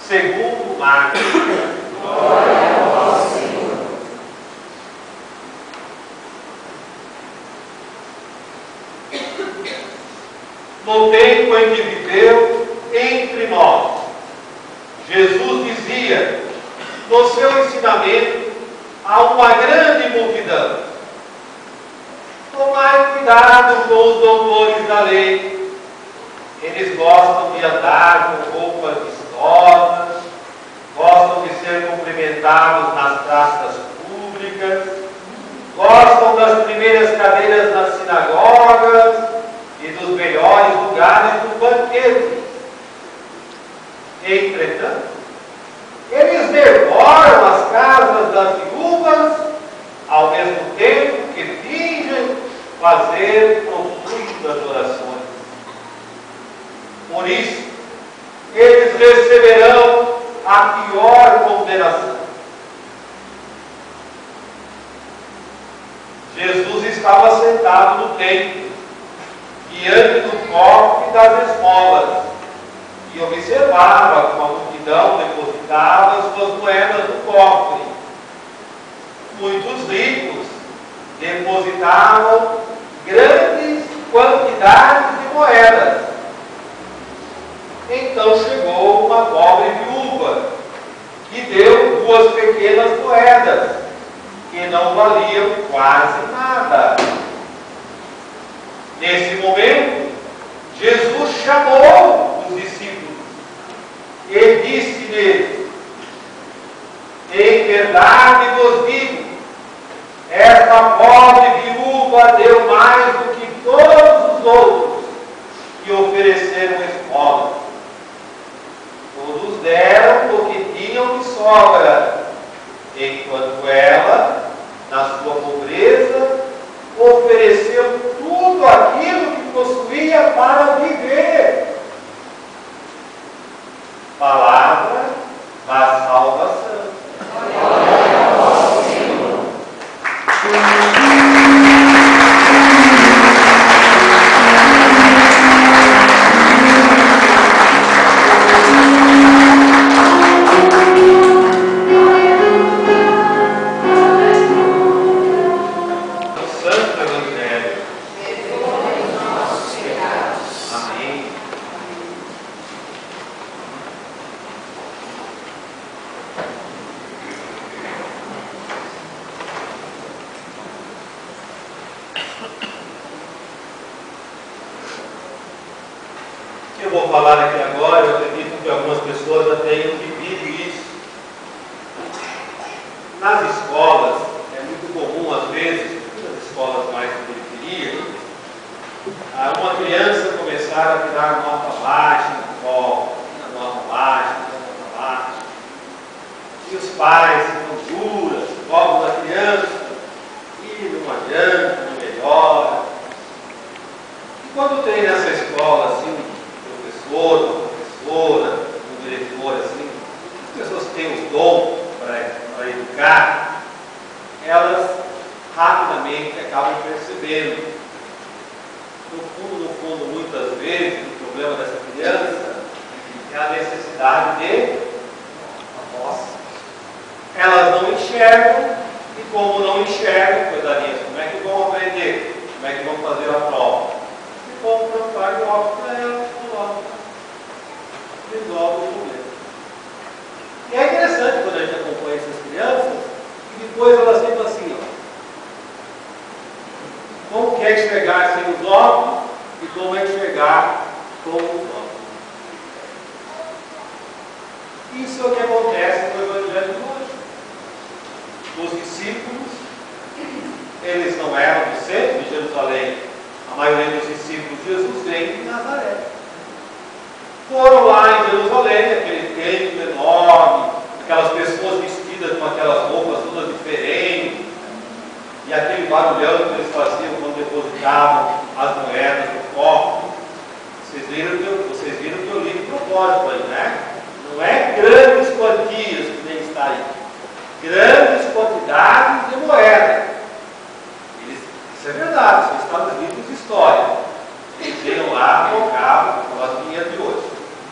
segundo Marcos. Glória a vós, Senhor. No tempo em que viveu entre nós, Jesus dizia no seu ensinamento a uma grande multidão: tomai cuidado com os doutores da lei. Eles gostam de andar com roupas vistosas, gostam de ser cumprimentados nas praças públicas, gostam das primeiras cadeiras nas sinagogas e dos melhores lugares do banquete. Entretanto, eles devoram as casas das viúvas, ao mesmo tempo que fingem fazer profundas orações. Por isso, eles receberão a pior condenação. Jesus estava sentado no templo, diante do cofre das esmolas, e observava como a multidão depositava suas moedas no cofre. Muitos ricos depositavam grandes quantidades de moedas. Então chegou uma pobre viúva, que deu 2 pequenas moedas, que não valiam quase nada. Nesse momento, Jesus chamou os discípulos e disse-lhes: em verdade vos digo, esta pobre viúva deu mais do que todos os outros que ofereceram esmola. Todos deram o que tinham de sobra, enquanto ela, na sua pobreza, ofereceu tudo aquilo que possuía para viver. Palavra da salvação. Glória a vós, Senhor. Santo Evangelho. Perdoa os nossos pecados. Amém. O que eu vou falar aqui agora, eu acredito que algumas pessoas já tenham vivido isso. Nas escolas, é muito comum, às vezes, nas escolas mais de periferia, uma criança começar a tirar nota baixa na escola, nota baixa, nota baixa. E os pais ficam duros, cobram da criança, e não adianta, não melhora. E quando tem nessa escola, assim, um professor, uma professora, um diretor, assim, as pessoas que têm os dons para educar, elas rapidamente acabam percebendo. No fundo, muitas vezes, o problema dessa criança é a necessidade de voz. Elas não enxergam, e como não enxergam, coitadinhas, como é que vão aprender? Como é que vão fazer a prova? E como não faz o óculos para elas, resolve o problema. E é interessante quando a gente acompanha essas crianças, e depois elas ficam assim, ó. Como que é enxergar sem os óculos e como é enxergar com os óculos. Isso é o que acontece no Evangelho de hoje. Os discípulos, eles não eram do centro de Jerusalém. A maioria dos discípulos de Jesus vem de Nazaré. Foram lá em Jerusalém, aquele templo enorme, aquelas pessoas vestidas com aquelas roupas todas diferentes, e aquele barulhão que eles faziam quando depositavam as moedas no cofre. Vocês viram que eu li de propósito aí, né? Não é grandes quantias que nem está aí. Grandes quantidades de moeda. Isso é verdade, isso está nos livros de história. Eles iam lá, trocavam, como as minhas de hoje,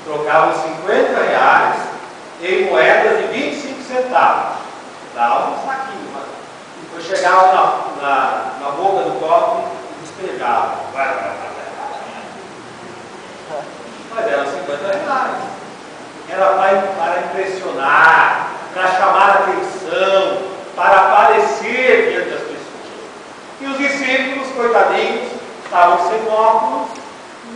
trocavam 50 em moedas de 25 centavos. Dava um saquinho, mas depois chegava na boca do copo e despejava. Mas eram 50 reais. Era para impressionar, para chamar a atenção, para aparecer diante das pessoas. E os discípulos, coitadinhos, estavam sem óculos,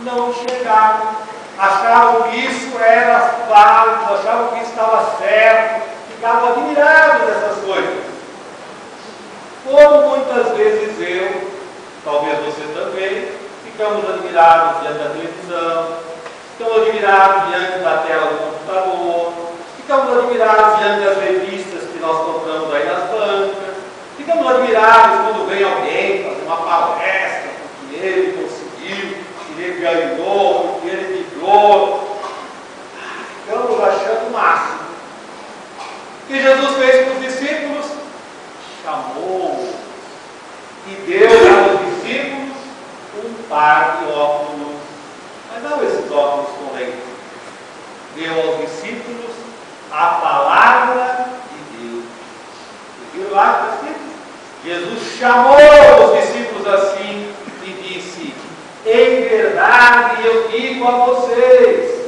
não enxergavam, achavam que isso era válido, achavam que isso estava certo, ficavam admirados dessas coisas. Como muitas vezes eu, talvez você também, ficamos admirados diante da televisão, ficamos admirados diante da tela do computador, ficamos admirados diante das revistas que nós compramos aí nas bancas, ficamos admirados quando vem alguém fazer uma palestra, porque ele conseguiu, que ele ganhou, que ele migrou. Ficamos achando o máximo. O que Jesus fez com os discípulos? Chamou e deu aos discípulos um par de óculos, mas não esses óculos com lente. Deu aos discípulos a palavra de Deus. Você viu lá, discípulos? Jesus chamou os discípulos assim e disse: em verdade eu digo a vocês.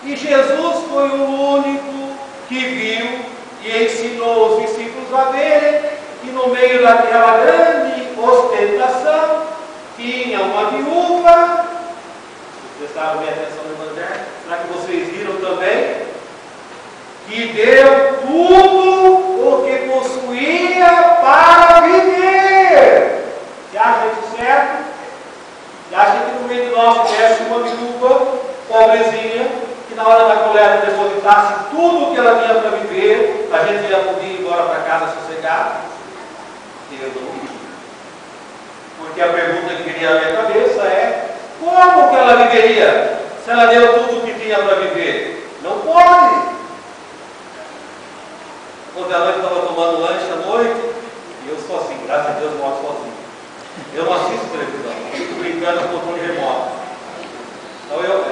E Jesus foi o único que viu e ensinou os discípulos a verem que no meio daquela grande ostentação tinha uma viúva. Vocês prestaram bem atenção no Evangelho? Será que vocês viram também? Que deu tudo o que possuía para viver. Você acha isso certo? Você acha que no meio de nós tivesse uma viúva pobrezinha, que na hora da coleta depositasse tudo o que ela tinha para viver, a gente ia poder ir embora para casa sossegado? Eu não vi. Porque a pergunta que viria à minha cabeça é: como que ela viveria se ela deu tudo o que tinha para viver? Não pode. Ontem à noite eu estava tomando lanche à noite e eu sou assim, graças a Deus eu moro sozinho. Eu não assisto televisão, eu fico brincando com controle remoto. Então eu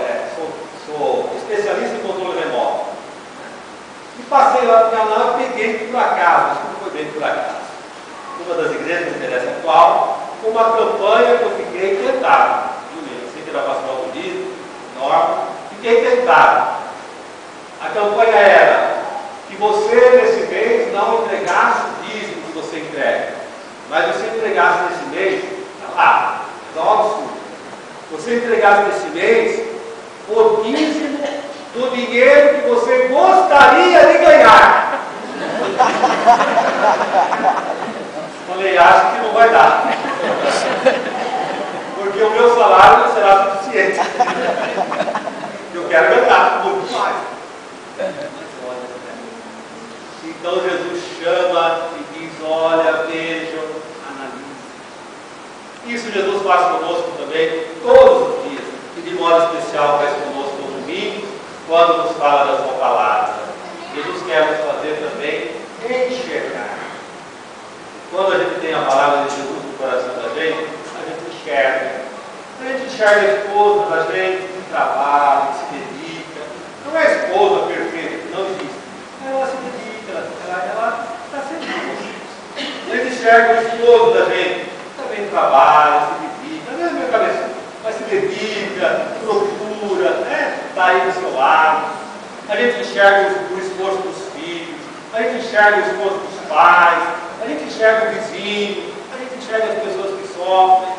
sou especialista em controle remoto. E passei lá no canal e peguei por acaso, acho que não foi bem por acaso. Uma das igrejas, não interessa qual, com uma campanha que eu fiquei tentado. Eu sei que era pastoral do livro, norma, fiquei tentado. A campanha era que você nesse mês não entregasse o dízimo que você entrega, mas você entregasse nesse mês, lá, é um absurdo. Você entregasse nesse mês o dízimo do dinheiro que você gostaria de ganhar. Falei, acho que não vai dar. Porque o meu salário não será suficiente. Eu quero ganhar muito mais. Então Jesus chama e diz: olha, vejam, analisem. Isso Jesus faz conosco também todos os dias. E de modo especial faz conosco no domingo, quando nos fala da sua palavra. Jesus quer nos fazer também enxergar. Quando a gente tem a palavra de Jesus no coração da gente enxerga. A gente enxerga a esposa da gente que trabalha, que se dedica. Não é a esposa perfeita, não existe. Ela se dedica, ela está sempre com vocês. A gente enxerga o esposo da gente, também trabalha, se dedica, não é a minha cabeça, mas se dedica, procura, está aí do seu lado. A gente enxerga o esforço dos filhos, a gente enxerga o esforço dos pais, a gente enxerga o vizinho, a gente enxerga as pessoas que sofrem.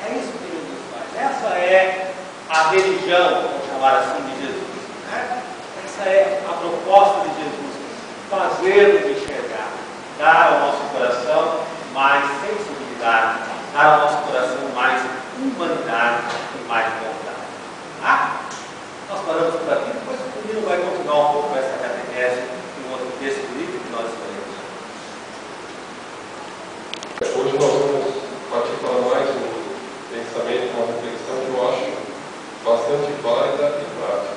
É isso que Jesus faz. Essa é a religião, vamos chamar assim, de Jesus. Essa é a proposta de Jesus, fazer-nos enxergar, dar ao nosso coração mais sensibilidade, dar ao nosso coração mais humanidade e mais bondade. Tá? Nós paramos por aqui, depois o menino vai continuar um pouco com essa catequese em um outro texto do livro que nós escolhemos. Hoje nós vamos partir para mais um pensamento, uma reflexão que eu acho bastante válida e prática.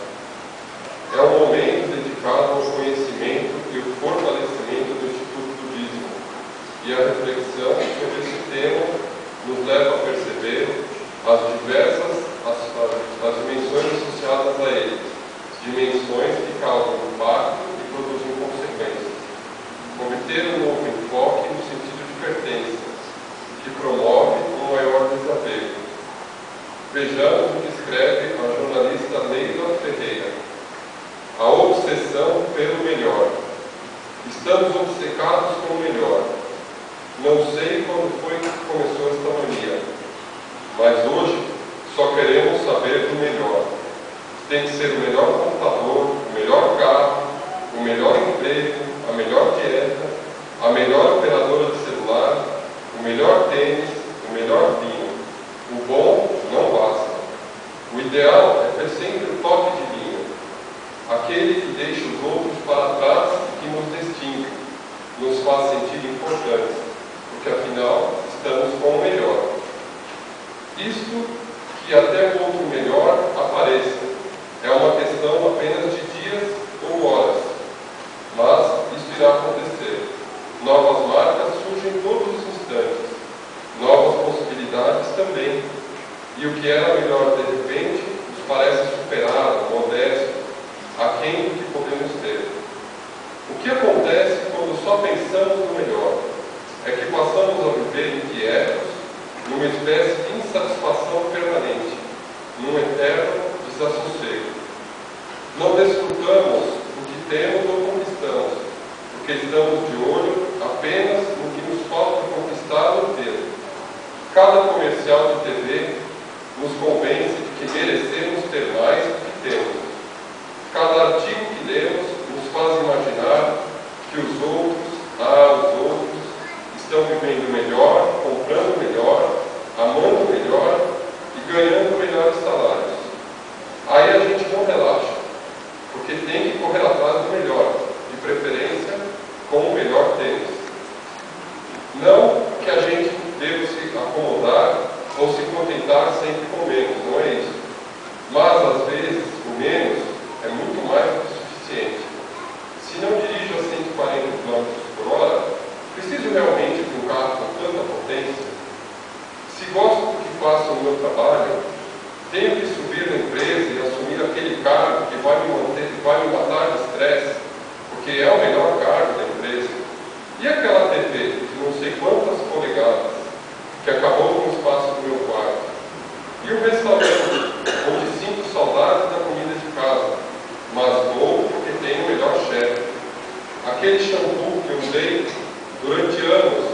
É um momento dedicado ao conhecimento e o fortalecimento do Instituto do Dízimo. E a reflexão sobre esse tema nos leva a perceber as diversas as dimensões associadas a ele, dimensões que causam impacto obsessão pelo melhor. Estamos obcecados com o melhor. Não sei quando foi que começou esta mania, mas hoje só queremos saber do melhor. Tem que ser o melhor computador, o melhor carro, o melhor emprego, a melhor dieta, a melhor operadora de celular, o melhor tênis, o melhor vinho. O bom não basta. O ideal é ter sempre o toque de linha, aquele que deixa os outros para trás e que nos distingue, nos faz sentir importantes, porque afinal estamos com o melhor. Isto que até o outro melhor apareça é uma questão apenas de dias ou horas, mas isso irá acontecer. Novas marcas surgem todos os instantes, novas possibilidades também, e o que era melhor de repente nos parece superado, modesto, aquém do que podemos ter. O que acontece quando só pensamos no melhor é que passamos a viver inquietos, numa espécie de insatisfação permanente, num eterno desassossego. Não desfrutamos o que temos ou conquistamos, porque estamos de olho apenas no que nos falta conquistar ou ter. Cada comercial de TV nos convence de que merecemos ter mais do que temos. Cada artigo que lemos nos faz imaginar que os outros estão vivendo melhor, comprando melhor, amando melhor e ganhando melhores salários. Aí a gente não relaxa, porque tem que correr atrás do melhor, de preferência com o melhor tênis. Não que a gente deva se acomodar ou se contentar sempre com menos, não é isso. Mas às vezes o menos é muito mais do que suficiente. Se não dirijo a 140 km por hora, preciso realmente de um carro com tanta potência? Se gosto do que faço no meu trabalho, tenho que subir na empresa e assumir aquele cargo que vai me matar de estresse, porque é o melhor cargo da empresa. E aquela TV de não sei quantas polegadas, que acabou com o espaço do meu quarto? E o restaurante, onde sinto saudades da comida de casa, mas vou porque tem o melhor chefe. Aquele shampoo que eu usei durante anos,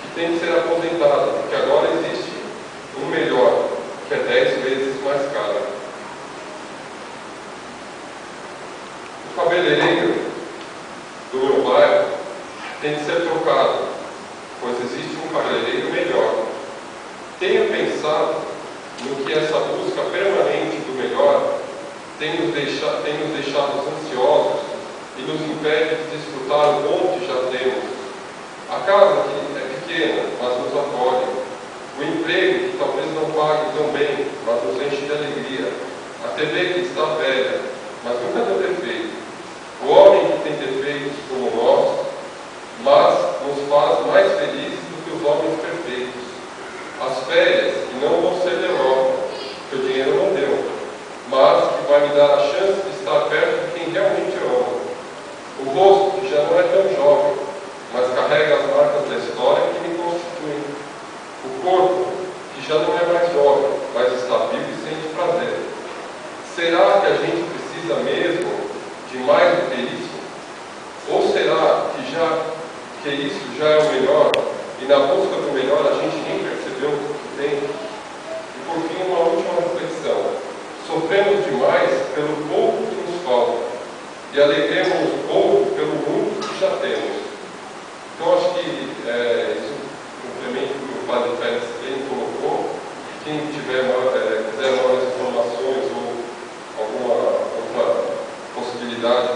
que tem que ser aposentado, porque agora existe um melhor, que é 10 vezes mais caro. O cabeleireiro do meu bairro tem que ser trocado, pois existe um cabeleireiro melhor. Tenho pensado no que essa busca permanente do melhor tem nos deixado ansiosos e nos impede de desfrutar o bom que já temos. A casa que é pequena, mas nos acolhe. O emprego que talvez não pague tão bem, mas nos enche de alegria. A TV que está velha, mas nunca deu defeito. O homem que tem defeitos como nós, mas nos faz mais felizes do que os homens perfeitos. As férias que não vão ser da Europa, que o dinheiro não deu, mas que vai me dar a chance de estar perto de quem realmente eu amo. O rosto que já não é tão jovem, mas carrega as marcas da história que me constituem. O corpo que já não é mais jovem, mas está vivo e sente prazer. Será que a gente precisa mesmo de mais do que isso? Ou será que isso já é o melhor e na busca do melhor a gente nem percebeu o que tem? E por fim, uma última reflexão. Sofremos demais pelo pouco que nos falta e alegremos pouco pelo muito que já temos. Então acho que isso complementa o que o Padre Félix bem colocou. Quem quiser maiores informações ou alguma outra possibilidade